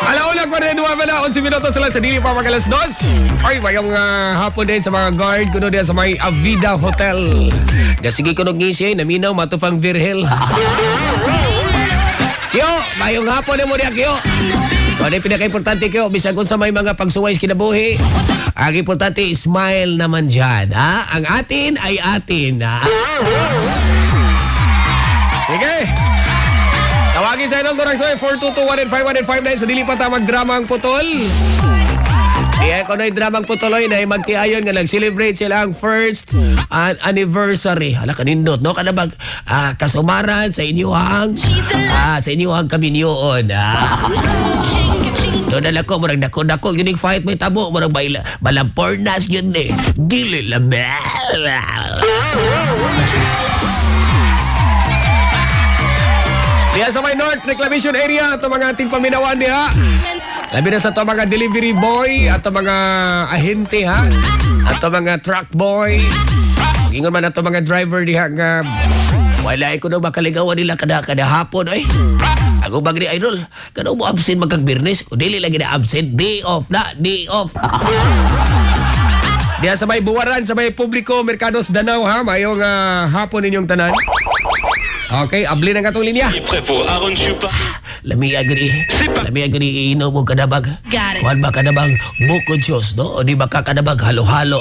Alaulag pa rin, wala 11 minutos sila sa dili pa magalas dos. Ay, mayong hapon din sa mga guard kuno din sa may Avida Hotel. Sige ko nung ngisi, naminaw matupang Virhel. Kyo, mayong hapon mo niya, Kyo. Ano yung pinaka-importante, Kyo? Bisag kung sa may mga pagsuway kinabuhi, ang importante, smile naman dyan. Ha? Ang atin ay atin. Ha? Sige. Tawagin sa inong Dorang Soy 422-115-159 sa dili pa ta magdrama ang putol. Kaya kung na'y dramang putuloy na magtiayon nga nag-celebrate sila ang first anniversary. Hala kanindot, no? Kanabag kasumaran sa inyuhang kaminyoon. Doon na ako, marang dako-dako, yun yung fight may tabo, marang balampornas yun eh. Dili lamel. Diyan sa may North Reclamation Area, ito mga ating paminawan niya. Labi na sa ito mga delivery boy, at mga ahente ha, at mga truck boy. Ingon man ito mga driver diha nga, wala ko na makaligawan nila kada hapon ay. Ako bang ni Idol, kano mo absent magkag-birnis? O dili lagi na absent, day off na, day off. Diyan sa may Buwaran, sa may Publiko, Mercados Danau ha, mayong hapon ninyong tanan. Okay, abli na nga itong linya. Lami agri iinom mo kadabag. Kuhan ba kadabag bukod Diyos, no? O di ba ka kadabag halo-halo?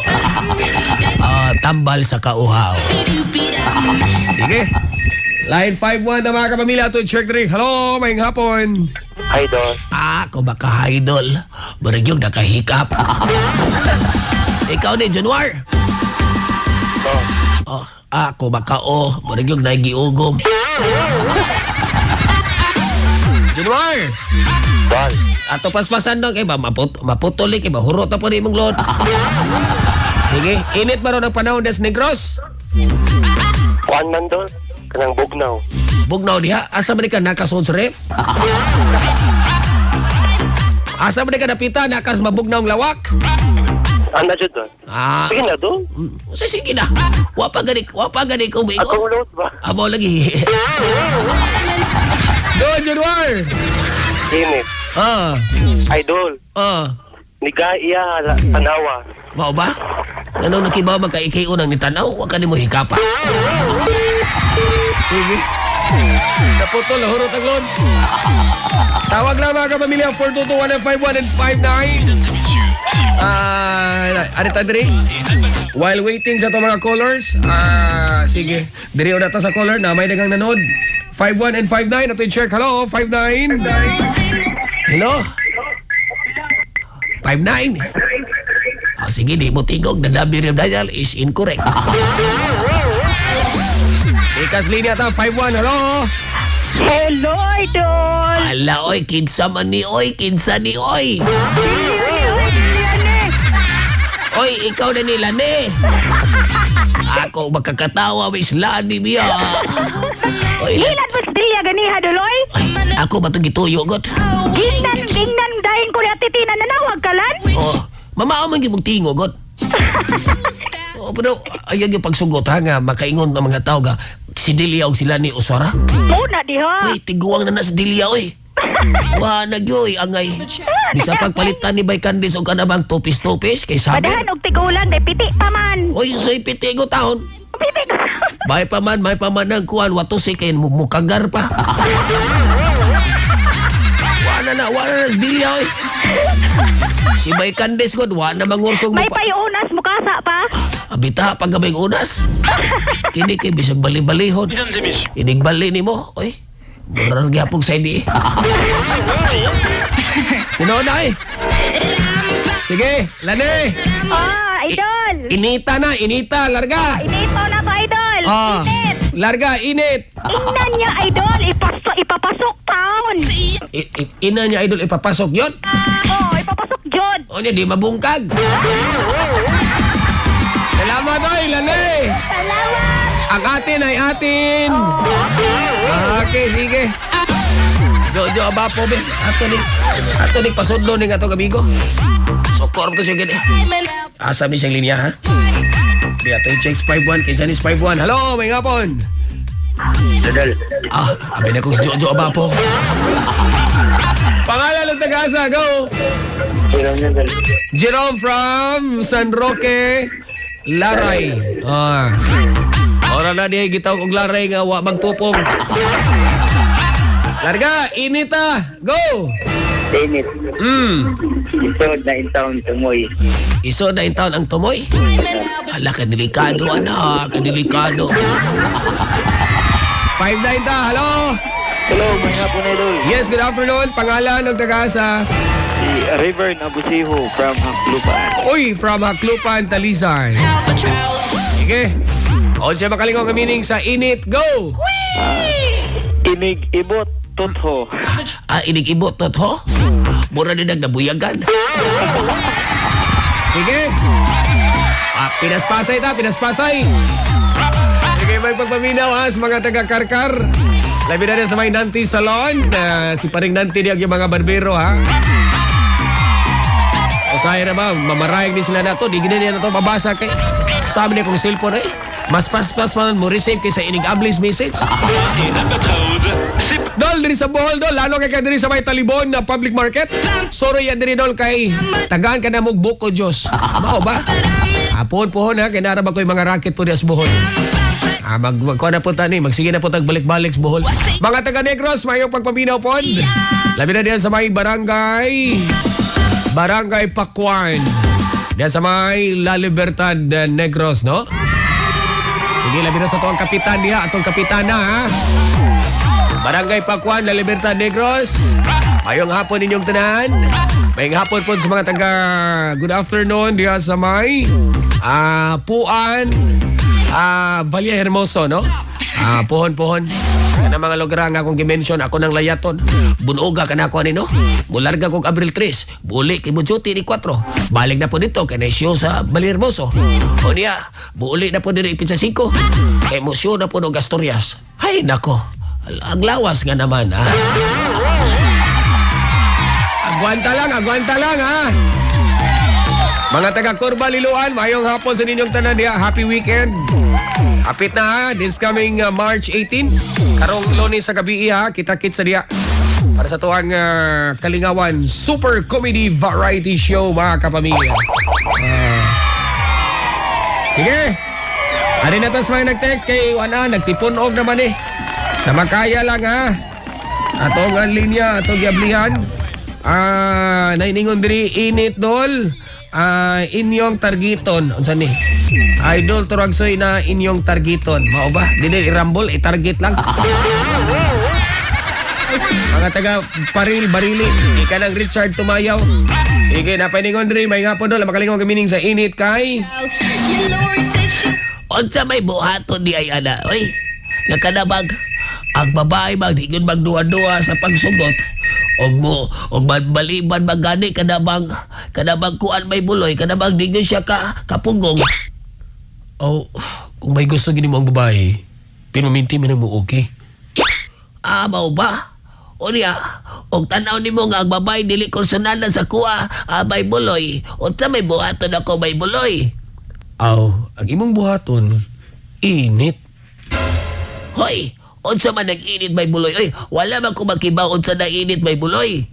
Tambal sa kauhaw. Sige. Line 5-1 na mga kapamilya to check drink. Hello, maying hapon. Idol. Kung baka idol. Barag yung nakahikap. Ikaw ni Januar. Ako baka barag yung nagiugom. Januar. Bal. Ato paspasan dong kay ba maputol kay ba hurot na po ni mong load. Sige, init ba ron ang panahon des Negros? Kuan man doon. Kanang bugnaw. Bugnaw diha, asa man ka nakasun sa ref? Asa man ka napita nakas mabugnaw ang lawak? Ano dyan doon? Sige na doon. Sige na. Wapa gani ko ba Ako ulot ba? Amo lagi. Doon, Januar. Init. Idol. Nigaya tanawa. Mao ba? Ano nakibaw magkaikayo nang nitanaw? Huwag ka ni mo hikapa. Sige. Naputol, hurot ang load. Tawag lang mga kapamilya 422-151-59. Ano tayo diri? While waiting sa ito mga callers, sige, diri o data sa caller na may dagang nanood. 51 and 59, ito yung check. Hello, 59. Hello? 59. Sige, di mo tingog na W dial is incorrect. Ikas linya ta, 51, hello? Hello, Idol! Ala, oy, kinsa man ni oy, kinsa ni oy. Oy, ikaw na nila ni. Ako makakatawa, Miss Lani Mia. Ilan mo siya ganiha, Duloy? Ako ba ito gituyo, God? Gingnan dahin ko na titina na nawag ka lan? Mamaaman yung tingo, God. Pero ayan yung pagsugot ha nga, makaingon ng mga tao nga, si Delia o sila ni Osara. Muna diha. Uy, tiguang na si Delia, oy. Nagyoy, angay. Bisa pagpalitan ni Bay Candice o kanabang tupis-tupis kay Saber. Padahan og tigulan, day piti pa man. Uy, sa'y pitigo taon. Piti ko. May paman ng kuwan, watusi kayo mukagar pa. Wala na si Delia, oy. Si Bay Candice ko, wala na mangursong mo May pa. payunas, mukasa pa. Abita, pagabay unas. Kini kay bisag bali-balihon. Inigbali ni mo, oy. Murang gyapong sa hindi. Tinoon na eh. Sige, Lani. Idol. Inita, larga. Init mo na ba, Idol? Init. Larga, init. Inan niya, Idol. Ipapasok taon. Ina niya, Idol, ipapasok yun? Ipapasok yun. O niya, di mabungkag. Salamat, oy, Lani. Salamat. Ang atin ay atin. Okay, sige. Jojo, abapo, be. Ato ni pasudlo ni nga to, amigo. Sokor to siya gani. Asa mi siyang linya, ha? Di ato yung checks 5-1, kay Janice 5-1. Hello, may ngapon. Dodol. Abi na kong si Jojo ba po. Pangalan ng tagasa, go! Jerome Dodol. Jerome from San Roque, Laray. Ora na di gitaw kog Laray nga wa magtupong. Larga, inita, go! Dennis. Isod na taon tumoy. Iso na yung taon ang tumoy. Hala, kadelikado, anak. Kadelikado. 5-9 ta, hello? Hello, may hapon idol. Yes, good afternoon. Pangalan ng tagasa. Si River Nabusiho from Haklupan. Uy, from Haklupan, Talisay. Sige. O siya makalingong ang meaning sa init, go! Inig ibot tutho. Inig-ibot tot ho? Mura din nagnabuyagan. Sige. Pinaspasay ta, pinaspasay. Sige, may pagpaminaw sa mga taga-karkar. Labi na rin sa may Nanti Salon. Si Paring Nanti niyag yung mga barbero, ha? Masaya na ba? Mamarayag din sila na to. Di gina niya na to mabasa kay. Sabi niya kong cellphone, mas pas-pas man mo receive kaysa inig-ablis message. Dol, diri sa Bohol, Dol. Lalo kay ka diri sa may Talibon na public market. Sorry yan diri, Dol, kay tagaan ka na mong buko, Diyos. Mao ba? Pohon, ha? Kinaraba ko yung mga racket po diya sa Bohol. Magkuha na po tani. Magsige na po tagbalik-balik sa Bohol. Mga taga-Negros, mayong pagpaminaw po. Labi na diyan sa may Barangay Pakuan. Diyan sa may La Libertad, Negros, no? Sige, labi na sa itong kapitan niya, atong kapitana, ha? Barangay Pakuan, La Libertad, Negros. Mayong hapon ninyong tanan. Mayong hapon po sa mga taga good afternoon diya sa may Puan, Valle Hermoso, no? Pohon. Yan ang mga lugar nga akong gimension, ako ng layaton. Bunoga ka na ako, no? Mularga kong Abril 3, buli kay Bujuti ni 4. Balik na po dito, kay Naisyo sa Valle Hermoso. O niya, buli na po dito ipin sa 5. Emosyon na po ng Asturias. Ay, nako. Ang lawas nga naman, ha? Agwanta lang, ha? Mga taga-Corba, Liloan, mayong hapon sa ninyong tanan diya. Happy weekend. Hapit na, ha? This coming March 18. Karong Lunes sa gabi, ha? Kita-kits sa diya. Para sa tuwang Kalingawan Super Comedy Variety Show, mga kapamilya. Sige. Ari na tas may nag-text kay Wana, nagtipunog naman, Sa Makaya lang, ha? Atong ang linya, atong yablihan. Nainingon diri init, Dol. Inyong targeton. Unsa ni? Idol turagsoy na inyong targeton. Mao ba? Dili i-rumble, i-target lang. Mga taga barili. Ika ng Richard Tumayaw. Sige, napaningon diri may ngapon, Dol. Makalingong kamining sa init kay. Unsa may buhaton di ay ana? Oy, nakadabag. Ang babae magdigon magduwa-duwa sa pagsugot. Og baliban magani kadabang kuan may buloy, kadabang digon siya kapugong. Kung may gusto gini mo ang babae, pinuminti mo na mo, okay? Mao ba? O niya, og tanaw ni mo nga ang babae dili konsonalan sa kuha, may buloy. Unsa may buhaton ako may buloy? Ang imong buhaton, init. Hoy! Unsa man nag-init may buloy? Oy, wala man ko makibaon sa nainit may buloy.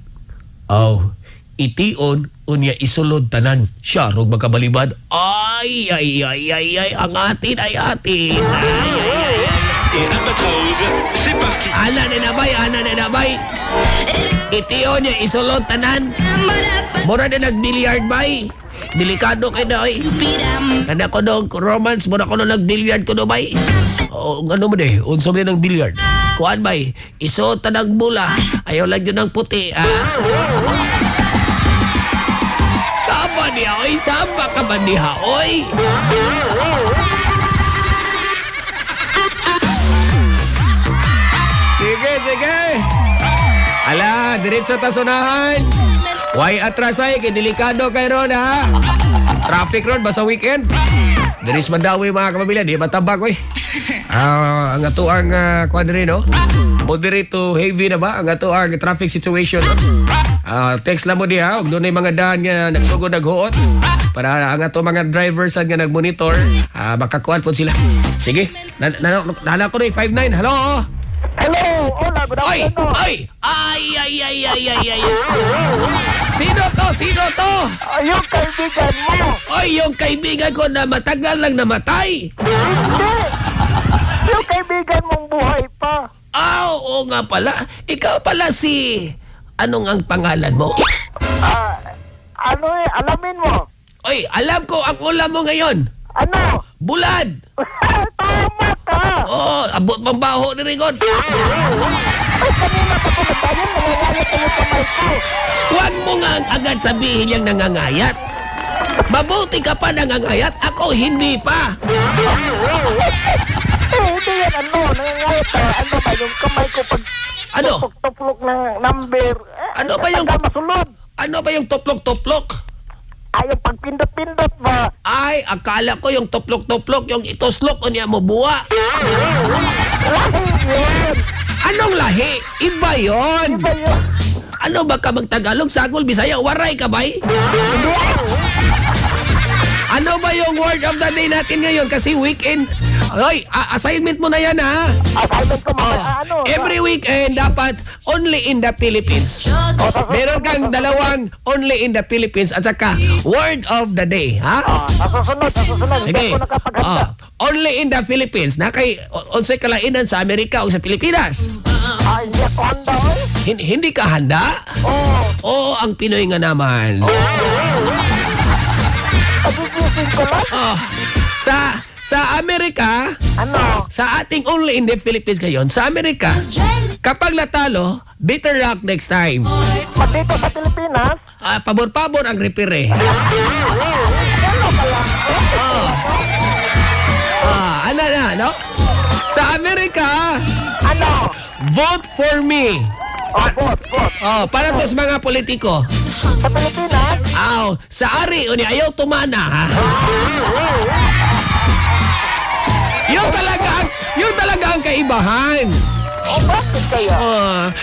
Itiyon, unya isulod tanan. Siya, rog magkabalibad. Ay, ang atin ay atin. Ana na bay. Itiyon niya isulod tanan. Mura na nag-billiard bay. Delikado kay na, oy. Kada ko nung romance, mura ko nung nag-billiard ko no bay. Ano mo unsa mo ng billiard? Kuan bay, iso tanang bula. Ayaw lang yun ng puti, Saba niya, oy. Saba ka ba niya, oy? Sige. Ala, diretso tasunahan. Why atrasay, kay delikado kay ron, ha? Traffic ron, basta weekend. Diris Mandawi, mga kapamilya, di matabag, oy. Ang ato ang quadri, no? Moderate to heavy na ba? Ang ato ang traffic situation. Text lang mo di, ha? Doon ay mga daan nga nagsugod naghuot. para ang ato mga drivers nga nagmonitor, makakuan po sila. Sige, nana ko na 59. Hello? Hello! Hola, good Oy! afternoon. Oy! Ay! Sino to? Yung kaibigan mo. Oy, yung kaibigan ko na matagal lang namatay. Hindi. Yung kaibigan mong buhay pa. Oo nga pala. Ikaw pala si... Anong ang pangalan mo? Alamin mo. Oy, alam ko ang ulam mo ngayon. Ano? Bulad! Tama ka. Oh, abot mong baho ni Rigon. Ay, kanina pa ko nagbayan, nangangayat ko yung kamay ko. Huwag mo nga agad sabihin niyang nangangayat. Mabuti ka pa nangangayat, ako hindi pa. Hindi yan, nangangayat ka. Ano ba yung kamay ko pag Ano? tuplok ng number? Ano ba yung- tagal masulod? Ano ba yung tuplok-tuplok? Ay, yung pagpindot-pindot ba? Ay, akala ko yung tuplok-tuplok, yung itoslok o niya mo buwa. Lahi yun. Anong lahi? Iba yon. Iba yun. Ano ba ka magtagalog, sagol, bisaya, waray ka bay? Ano ba yung word of the day natin ngayon? Kasi weekend. Hoy, assignment mo na yan ha. Assignment ko Every weekend dapat only in the Philippines. Meron kang dalawang only in the Philippines at saka word of the day, ha? Nasusunod. Hindi Sige. ako nakapaganda. Only in the Philippines. Na kay unsay kalainan sa Amerika o sa Pilipinas. Hindi ako handa, eh. Hindi ka handa? Oo, ang Pinoy nga naman. Pagigising ko lang. Sa Amerika, Ano? sa ating only in the Philippines ngayon, sa Amerika, kapag natalo, bitter luck next time. Pag dito sa Pilipinas, Pabor-pabor ang repere. Ano na, no? Sa Amerika, ano? vote for me. Vote. Para to sa mga politiko. Sa Pilipinas, Sa ari, o ni ayaw tumana, ha? Yun talaga ang kaibahan. bakit kaya?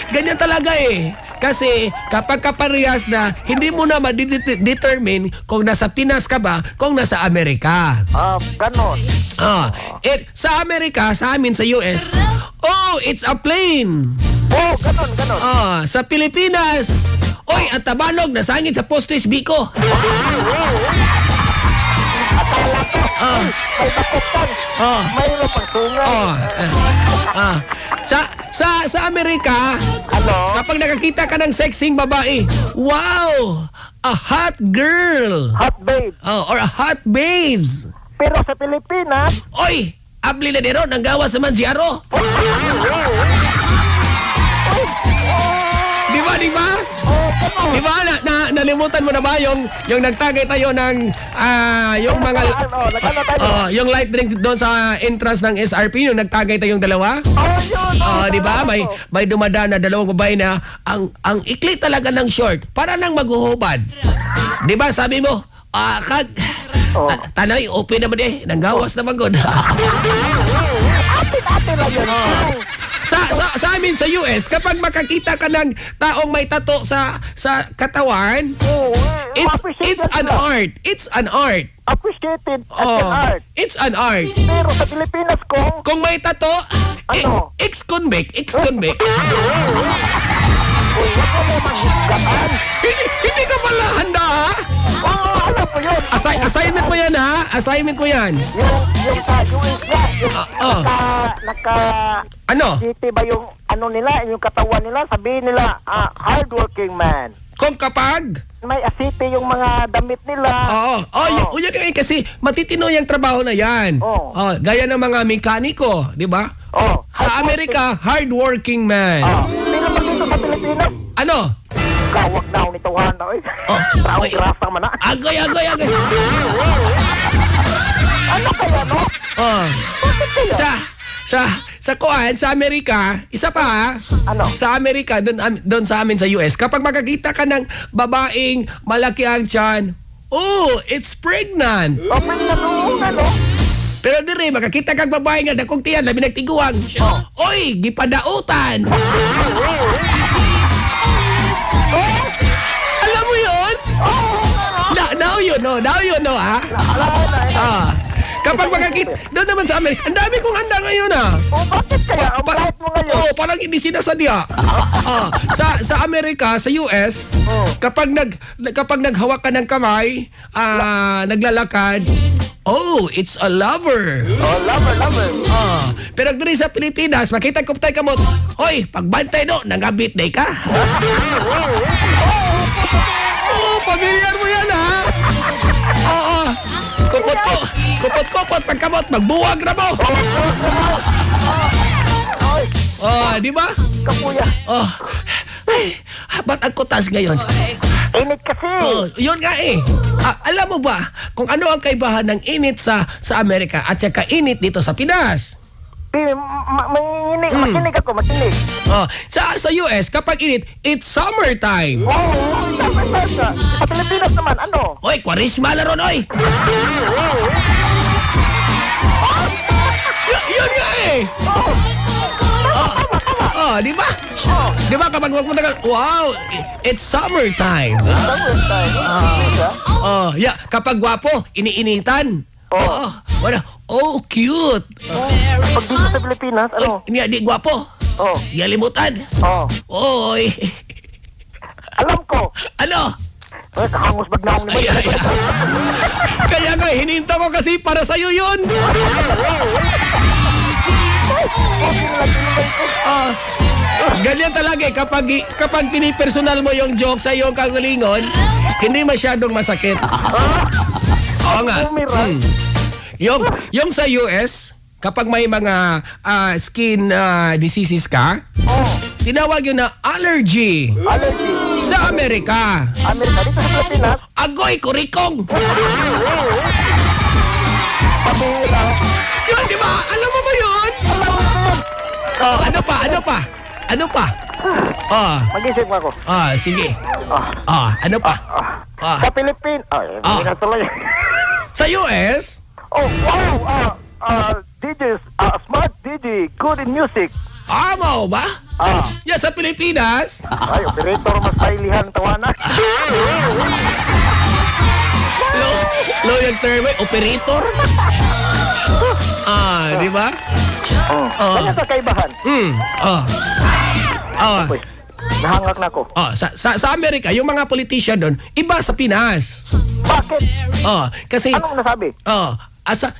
Ganyan talaga eh. Kasi kapag kaparehas na, hindi mo na ma-determine kung nasa Pinas ka ba, kung nasa Amerika. Ganon. Sa Amerika, sa amin sa US, it's a plane. Ganon. Sa Pilipinas, ang tabalog nasangit sa postis biko. May bakutan. Mayroon pang sungay. Sa Amerika, Ano? kapag nakakita ka ng sexing babae, wow! A hot girl! Hot babe. Or a hot babes! Pero sa Pilipinas, Oy! Abli na nero, nang gawas naman si Aro! Di ba? Di ba? Nalimutan mo na ba yung nagtagay tayo ng yung mga yung light drink doon sa entrance ng SRP, yung nagtagay tayong dalawa? Di ba? May dumadaan na dalawang babae na ang ikli talaga ng short para lang maghuhubad. Di ba? Sabi mo, tanay, open naman eh. Nanggawas naman god. Ate lang yun. Sa amin sa US, kapag makakita ka ng taong may tato sa katawan, it's an art. It's an art. Appreciated as an art. It's an art. Pero sa Pilipinas Kung may tato, Ano? ex-convict. Hindi ka pala handa, ha? Alam ko yun. Assignment mo yan, ha? Assignment mo yan. Yung sa US naka Ano? city ba yung ano nila, yung katawan nila, sabihin nila, hardworking man. Kung kapag... May asiti yung mga damit nila. Yan yun kasi matitino yung trabaho na yan. Gaya ng mga mekaniko, di ba? Sa Amerika, hardworking man. Pero pag dito sa Pilipinas, Ano? kawag daw ni Tuhan daw. Tawag grasa man na. Agoy. Ano kaya, no? Bakit kaya? Sa kuan, sa Amerika, isa pa ha? Ano? Sa Amerika, doon sa amin sa US, kapag makakita ka ng babaeng malaki ang tiyan, it's pregnant. Open na noon, ano? Pero dire, makakita kang babae nga dakong tiyan, labi nagtiguang. Oy, gipadautan. Alam mo yun? Now Now you know, ha? Kapag makakita, doon naman sa Amerika, ang dami kong handa ngayon, ha? O, bakit kaya? Ang bait mo ngayon. Oh, parang hindi sinasadya. Sa Amerika, sa US, kapag naghawak ka ng kamay, naglalakad, oh, it's a lover. Oh, lover. Pero dito sa Pilipinas, makita ko tayo kamot, hoy, pagbantay no, nangabit day ka. Oh, pamilyar mo yan, ha? Oo. Kupot-kupot, pagkamot, magbuwag na mo. Oh, di ba? Kapuya. Oh. Ay, ba't ang kutas ngayon? Init kasi. Oh, yun nga eh. Alam mo ba kung ano ang kaibahan ng init sa Amerika at saka init dito sa Pinas? Makinig ako. Oh, sa US, kapag init, it's summertime. Sa Pilipinas naman, ano? Oy, kwarisma na ron, oy. Yun nga eh. Di ba? Di ba kapag magpunta ka, wow, it's summertime. Yeah, kapag gwapo, iniinitan. Cute. Pag dito sa Pilipinas, ano? Di gwapo. Yalimutan. Oy. Alam ko. Ano? Ay, kakangos bagnaong naman. Kaya nga, hininta ko kasi para sa'yo yun. Ganyan talaga eh, kapag pinipersonal mo yung joke sa iyong kagalingon, hindi masyadong masakit. Oo nga. Yung sa US, kapag may mga skin diseases ka, tinawag yun na allergy. Sa Amerika. Dito sa Pilipinas. Agoy, kurikong. Yun, di ba? Alam mo ba yun? Ano pa? Mag-isip mo ako. Sige. Ano pa? Sa Pilipinas. Hindi na tuloy. Sa US? Oh, wow! DJs, smart DJ, good in music. Mo ba? Yeah, sa Pilipinas? Ay, operator mas pailihan tawanan. Lo yung term, operator? Di ba? Kanya sa kaibahan. Nahangak na ako. Sa Amerika, yung mga politician doon, iba sa Pinas. Bakit? Kasi... Anong nasabi?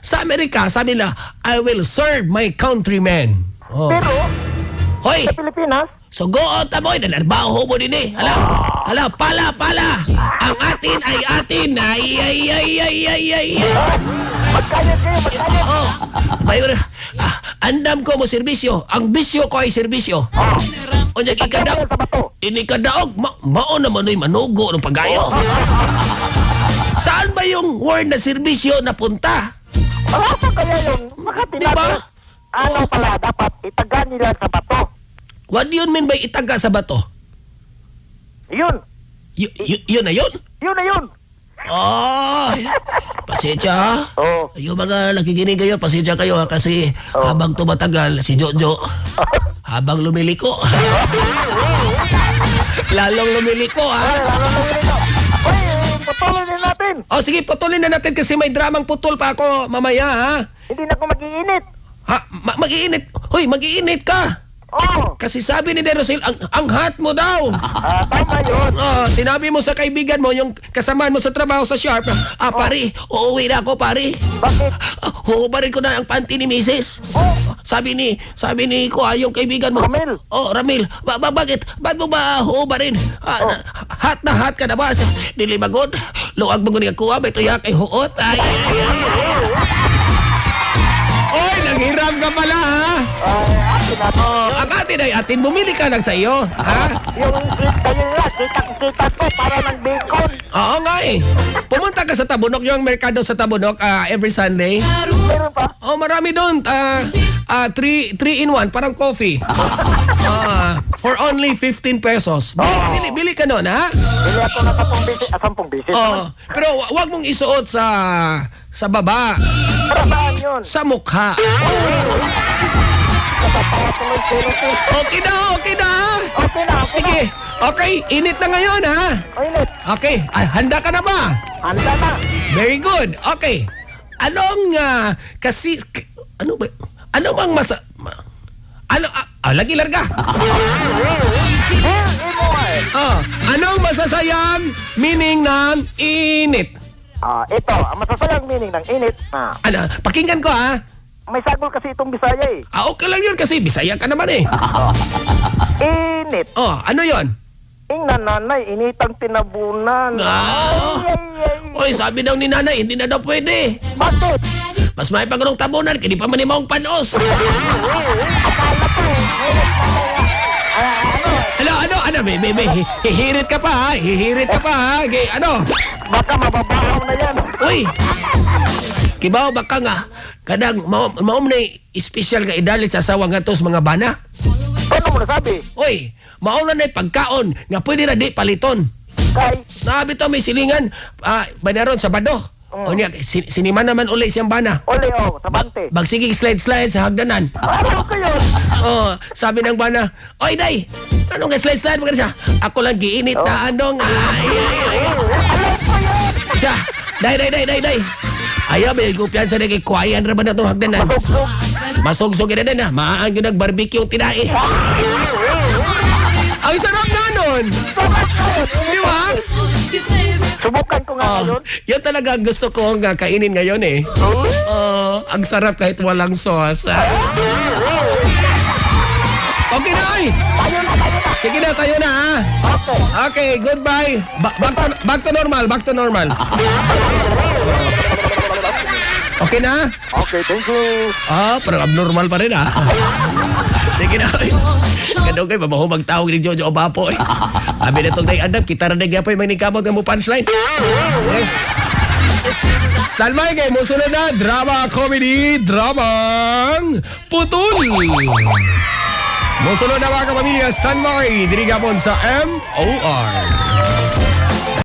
Sa Amerika, sabi nila, I will serve my countrymen. Pero, Hoy! sa Pilipinas, Sugoot na mo, nanarbaho mo din eh. Hala, pala. Ang atin ay atin. Ay. magkayat kayo. Mayor, andam ko mo serbisyo. Ang bisyo ko ay serbisyo. O niya, Magkayat sa bato. inikadaog, mao naman ay manugo ng pagayo. Saan ba yung word na serbisyo na punta? Wala pa kaya yun. Makatinagot. Diba? Ano pala, dapat itagan nila sa bato. What do you mean by itaga sa bato? Yun. Yun na yun? Yun na yun. Pasensya ha? Oo. Yung mga nakikinig kayo, pasensya kayo ha, kasi habang tumatagal si Jojo, habang lumiliko, lalong lumiliko ha. Patuloy din natin. Sige, patuloy na natin kasi may dramang putol pa ako mamaya ha. Hindi na ako mag-iinit. Mag-iinit. Hoy, mag-iinit ka. Oo. Kasi sabi ni Derosel, ang hot mo daw. Tama yun. Sinabi mo sa kaibigan mo, yung kasamaan mo sa trabaho sa Sharp, pare, uuwi na ako, pare. Bakit? Huhubarin ko na ang panty ni Mrs. Sabi ni ko, yung kaibigan mo. Ramil. Ramil. Bakit? Ba't mo ba huhubarin? Hot na hot ka na ba? Dili magod. Luag mo nga kuha, may tuyak ay huot. Ay. Oy, nanghiram ka pala, ha? Ang atin ay atin, bumili ka lang sa iyo, ha? Yung kita ko para ng bacon. Oo nga eh. Pumunta ka sa Tabunok, yung merkado sa Tabunok every Sunday. Meron pa? Marami doon. 3 in 1, parang coffee. For only 15 pesos. Bili ka nun, ha? Bili ako na 10 bisis. Pero wag mong isuot sa baba. Para saan yun? Sa mukha. Nakapatuloy pero Okay na, okay na. Okay na, okay Sige. Okay, init na ngayon ha. na. Init. Okay, handa ka na ba? Handa na. Very good. Okay. Anong ano ba? Ano bang lagi larga. Anong masasayang meaning ng init? Ito, ang masasayang meaning ng init. Ano, pakinggan ko ha. May sagol kasi itong Bisaya eh. Okay lang yun kasi Bisaya ka naman eh. Init. Ano yon? Ing nanay, initang tinabunan. Oy, sabi daw ni nanay, hindi na daw pwede. Bakit? Mas may pagulong tabunan, kaya di pa manimawang panos. Ano, may, hihirit ka pa ha, hihirit ka pa ha. Okay, ano? Baka mababahaw na yan. Uy! Kibaw baka nga, kadang maom na special ka idalit sa asawa nga tos mga bana. Ano mo nasabi? Uy, maom na pagkaon nga pwede na di paliton. Kay, Nabi to may silingan, banaron sa bado. O niya, siniman naman uli siyang bana. ole sa bante. Bagsigig slide sa hagdanan. Ano kayo? Sabi ng bana, oy day, anong slide mo ka siya? Ako lang giinit na anong. Siya, day. Ayaw, may kumpiyansa na kay Kuwayan ra ba na itong hagdanan? Masugsog na din ha, maaan yung nag-barbecue tinai. Ang sarap na nun! Di ba? Subukan ko nga ngayon. Yan talaga ang gusto ko nga kainin ngayon eh. Ang sarap kahit walang sauce. Okay na ay! Sige na, tayo na ha. Okay, goodbye. Back to normal. Okay na? Okay, thank you. Parang abnormal pa rin ha. Sige na. Ganun kayo, mabaho magtawag ni Jojo Obapo eh. Abi na itong nai-adap, kita rin nagyapoy manikamot ng mo punchline. Okay. Stand by kayo, musunod na drama, comedy, dramang putol. Musunod na mga kapamilya, stand by, dirigapon sa MOR.